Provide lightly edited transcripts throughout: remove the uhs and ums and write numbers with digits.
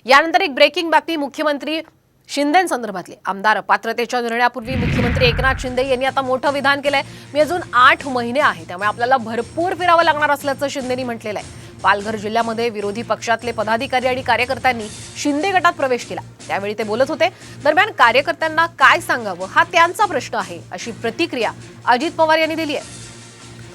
यानंतर एक ब्रेकिंग बातमी मुख्यमंत्री शिंदेंसंदर्भातली आमदार पात्रतेच्या निर्णयापूर्वी मुख्यमंत्री एकनाथ शिंदे यांनी आता मोठं विधान केलंय। मी अजून 8 महिने आहे त्यामुळे आपल्याला भरपूर फिरावं लागणार असल्याचं शिंदेंनी म्हटलेलं आहे। पालघर जिल्ह्यामध्ये विरोधी पक्षातले पदाधिकारी आणि कार्यकर्त्यांनी शिंदे गटात प्रवेश केला त्यावेळी ते बोलत होते। दरम्यान कार्यकर्त्यांना काय सांगावं हा त्यांचा प्रश्न आहे अशी प्रतिक्रिया अजित पवार यांनी दिली आहे।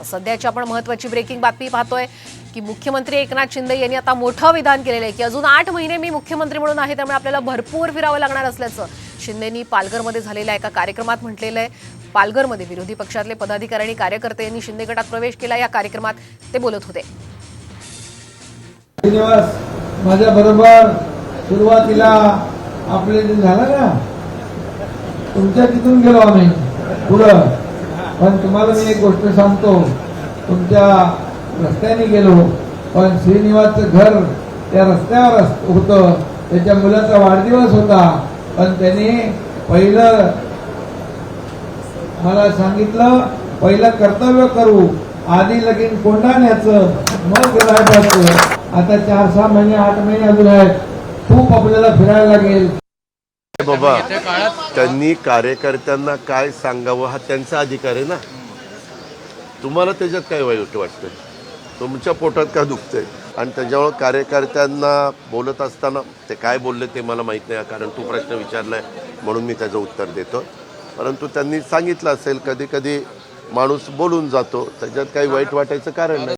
सध्याची आपण महत्त्वाची ब्रेकिंग बातमी पाहतोय की मुख्यमंत्री एकनाथ शिंदे यांनी आता मोठं विधान केलेलं आहे की अजून 8 महिने मी मुख्यमंत्री म्हणून आहे त्यामुळे आपल्याला भरपूर फिरावं लागणार असल्याचं शिंदेंनी पालघरमध्ये झालेल्या एका कार्यक्रमात म्हटलेलं आहे। पालघरमध्ये विरोधी पक्षातले पदाधिकारी आणि कार्यकर्ते यांनी शिंदे गटात प्रवेश केला। या कार्यक्रमात ते बोलत होते। माझ्या बरोबर सुरुवातीला आपले जे झालं ना तुमच्या तिथून गेलो आम्ही पुढं, पण तुम्हाला मी एक गोष्ट सांगतो, तुमच्या रस्त्याने गेलो पण श्रीनिवासचं घर त्या रस्त्यावर होतं, त्याच्या मुलाचा वाढदिवस होता, पण त्याने पहिलं मला सांगितलं पहिलं कर्तव्य करू, आधी लगीन कोंडाण्याचं मग राहायचं। आता 4-6 महिने 8 महिने अजून आहेत, खूप आपल्याला फिरायला लागेल। बाबा त्यांनी कार्यकर्त्यांना काय सांगावं हा त्यांचा अधिकार आहे ना, तुम्हाला त्याच्यात काय वाईट वाटतंय? तुमच्या पोटात का दुखतंय? आणि त्याच्यामुळे कार्यकर्त्यांना बोलत असताना ते काय बोलले ते मला माहीत नाही, कारण तू प्रश्न विचारलाय म्हणून मी त्याचं उत्तर देतो। परंतु त्यांनी सांगितलं असेल कधी कधी माणूस बोलून जातो, त्याच्यात काही वाईट वाटायचं कारण नाही।